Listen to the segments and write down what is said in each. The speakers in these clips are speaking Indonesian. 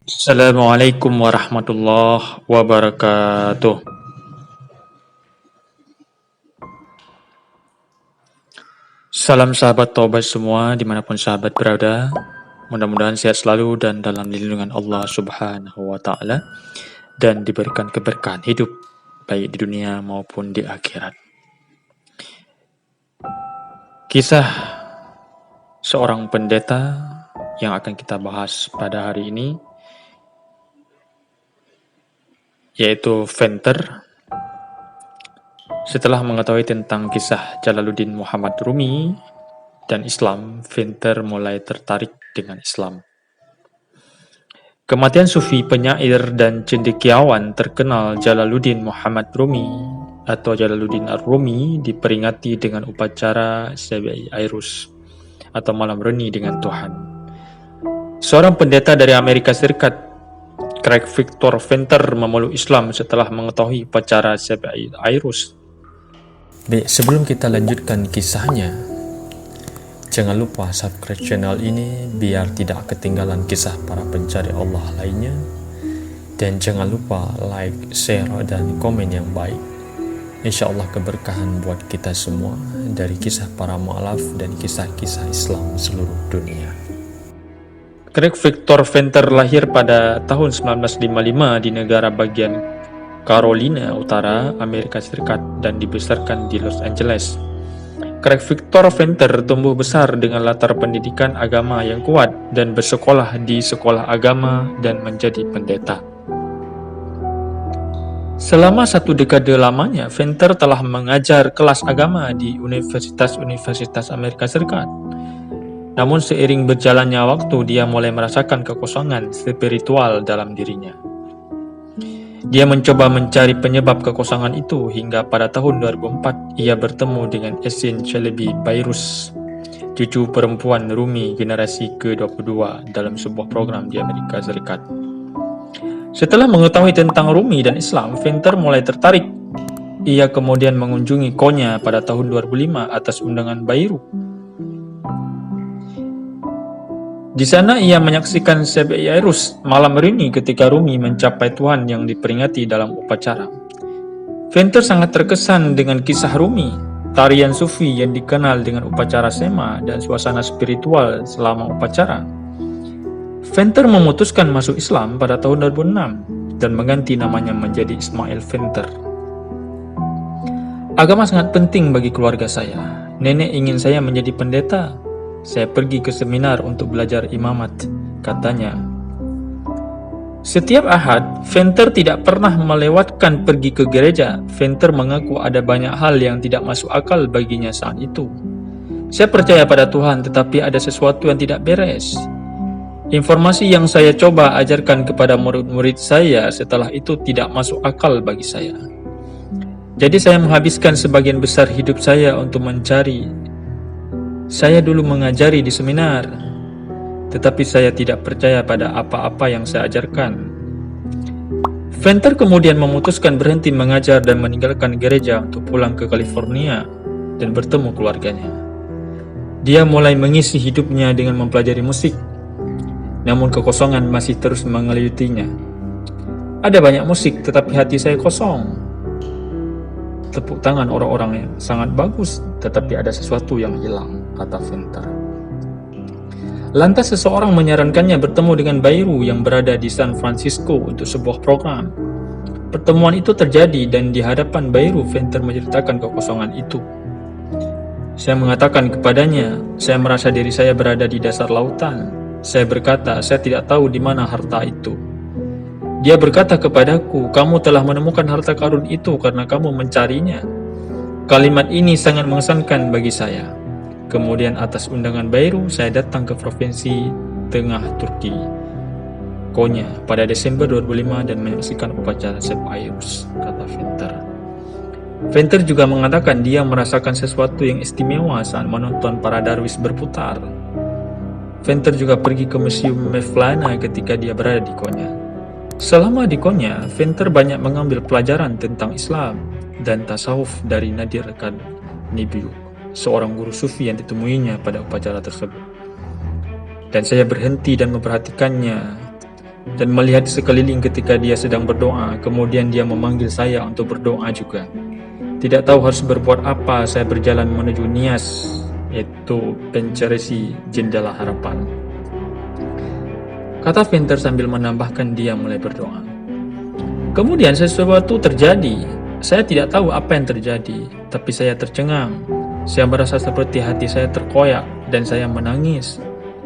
Assalamualaikum warahmatullahi wabarakatuh. Salam sahabat Taubat semua dimanapun sahabat berada. Mudah-mudahan sehat selalu dan dalam lindungan Allah Subhanahu wa Ta'ala, dan diberikan keberkahan hidup baik di dunia maupun di akhirat. Kisah seorang pendeta yang akan kita bahas pada hari ini yaitu Venter. Setelah mengetahui tentang kisah Jalaluddin Muhammad Rumi dan Islam, Venter mulai tertarik dengan Islam. Kematian sufi penyair dan cendekiawan terkenal Jalaluddin Muhammad Rumi atau Jalaluddin Ar-Rumi diperingati dengan upacara Sabi'i Airus atau malam reni dengan Tuhan. Seorang pendeta dari Amerika Serikat, Craig Victor Venter, memeluk Islam setelah mengetahui upacara Sabi'i Airus. Baik, sebelum kita lanjutkan kisahnya, jangan lupa subscribe channel ini biar tidak ketinggalan kisah para pencari Allah lainnya. Dan jangan lupa like, share, dan komen yang baik. Insya Allah keberkahan buat kita semua dari kisah para mu'alaf dan kisah-kisah Islam seluruh dunia. Craig Victor Venter lahir pada tahun 1955 di negara bagian Carolina Utara, Amerika Serikat, dan dibesarkan di Los Angeles. Craig Victor Venter tumbuh besar dengan latar pendidikan agama yang kuat dan bersekolah di sekolah agama dan menjadi pendeta. Selama 1 dekade lamanya, Venter telah mengajar kelas agama di universitas-universitas Amerika Serikat. Namun seiring berjalannya waktu, dia mulai merasakan kekosongan spiritual dalam dirinya. Dia mencoba mencari penyebab kekosongan itu hingga pada tahun 2004 ia bertemu dengan Essene Chalabi Bayrus, cucu perempuan Rumi generasi ke-22 dalam sebuah program di Amerika Serikat. Setelah mengetahui tentang Rumi dan Islam, Venter mulai tertarik. Ia kemudian mengunjungi Konya pada tahun 2005 atas undangan Bayru. Di sana ia menyaksikan Sabi'i Airus, malam reni ketika Rumi mencapai Tuhan yang diperingati dalam upacara. Venter sangat terkesan dengan kisah Rumi, tarian sufi yang dikenal dengan upacara sema dan suasana spiritual selama upacara. Venter memutuskan masuk Islam pada tahun 2006 dan mengganti namanya menjadi Ismail Venter. Agama sangat penting bagi keluarga saya. Nenek ingin saya menjadi pendeta. Saya pergi ke seminar untuk belajar imamat, katanya. Setiap Ahad, Venter tidak pernah melewatkan pergi ke gereja. Venter mengaku ada banyak hal yang tidak masuk akal baginya saat itu. Saya percaya pada Tuhan, tetapi ada sesuatu yang tidak beres. Informasi yang saya coba ajarkan kepada murid-murid saya setelah itu tidak masuk akal bagi saya. Jadi saya menghabiskan sebagian besar hidup saya untuk mencari. Saya dulu mengajari di seminar, tetapi saya tidak percaya pada apa-apa yang saya ajarkan. Venter kemudian memutuskan berhenti mengajar dan meninggalkan gereja untuk pulang ke California dan bertemu keluarganya. Dia mulai mengisi hidupnya dengan mempelajari musik, namun kekosongan masih terus mengelitinya. Ada banyak musik, tetapi hati saya kosong. Tepuk tangan orang-orang yang sangat bagus, tetapi ada sesuatu yang hilang, kata Venter. Lantas seseorang menyarankannya bertemu dengan Bayru yang berada di San Francisco untuk sebuah program. Pertemuan itu terjadi dan di hadapan Bayru, Venter menceritakan kekosongan itu. Saya mengatakan kepadanya, saya merasa diri saya berada di dasar lautan. Saya berkata, saya tidak tahu di mana harta itu. Dia berkata kepadaku, kamu telah menemukan harta karun itu karena kamu mencarinya. Kalimat ini sangat mengesankan bagi saya. Kemudian atas undangan Bayru, saya datang ke provinsi tengah Turki, Konya, pada Desember 2005 dan menyaksikan upacara Sabi'i Airus, kata Venter. Venter juga mengatakan dia merasakan sesuatu yang istimewa saat menonton para darwis berputar. Venter juga pergi ke Museum Mevlana ketika dia berada di Konya. Selama di Konya, Venter banyak mengambil pelajaran tentang Islam dan tasawuf dari Nadir Kadnibiuk, seorang guru sufi yang ditemuinya pada upacara tersebut. Dan saya berhenti dan memperhatikannya dan melihat sekeliling ketika dia sedang berdoa. Kemudian dia memanggil saya untuk berdoa juga. Tidak tahu harus berbuat apa, saya berjalan menuju Nias, yaitu penceresi jendela harapan. Kata Venter sambil menambahkan dia mulai berdoa. Kemudian sesuatu terjadi. Saya tidak tahu apa yang terjadi, tapi saya tercengang. Saya merasa seperti hati saya terkoyak dan saya menangis.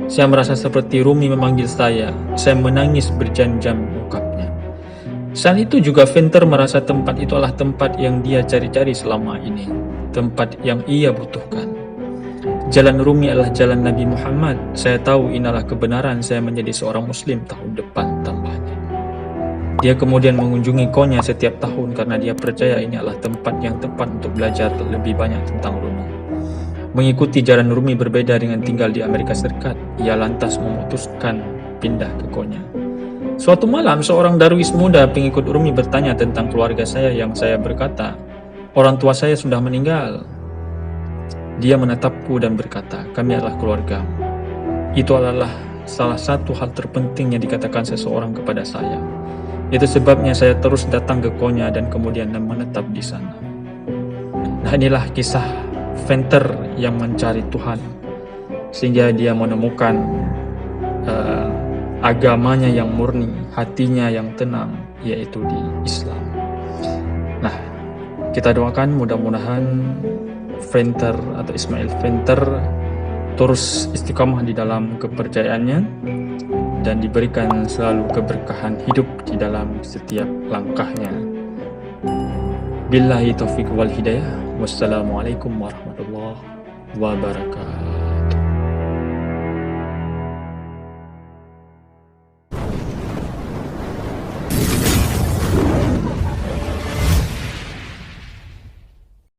Saya merasa seperti Rumi memanggil saya. Saya menangis berjam-jam ungkapnya. Saat itu juga Venter merasa tempat itu adalah tempat yang dia cari-cari selama ini, tempat yang ia butuhkan. Jalan Rumi adalah jalan Nabi Muhammad. Saya tahu inilah kebenaran saya menjadi seorang muslim tahun depan, tambahnya. Dia kemudian mengunjungi Konya setiap tahun karena dia percaya ini adalah tempat yang tepat untuk belajar lebih banyak tentang Rumi. Mengikuti jalan Rumi berbeda dengan tinggal di Amerika Serikat. Ia lantas memutuskan pindah ke Konya. Suatu malam, seorang darwis muda pengikut Rumi bertanya tentang keluarga saya yang saya berkata, orang tua saya sudah meninggal. Dia menatapku dan berkata, kami adalah keluargamu. Itu adalah salah satu hal terpenting yang dikatakan seseorang kepada saya. Itu sebabnya saya terus datang ke Konya dan kemudian menetap di sana. Nah, inilah kisah Venter yang mencari Tuhan sehingga dia menemukan agamanya yang murni, hatinya yang tenang, yaitu di Islam. Nah, kita doakan mudah-mudahan Venter atau Ismail Venter terus istiqamah di dalam kepercayaannya dan diberikan selalu keberkahan hidup di dalam setiap langkahnya. Billahi taufiq wal hidayah. Wassalamualaikum warahmatullahi wabarakatuh.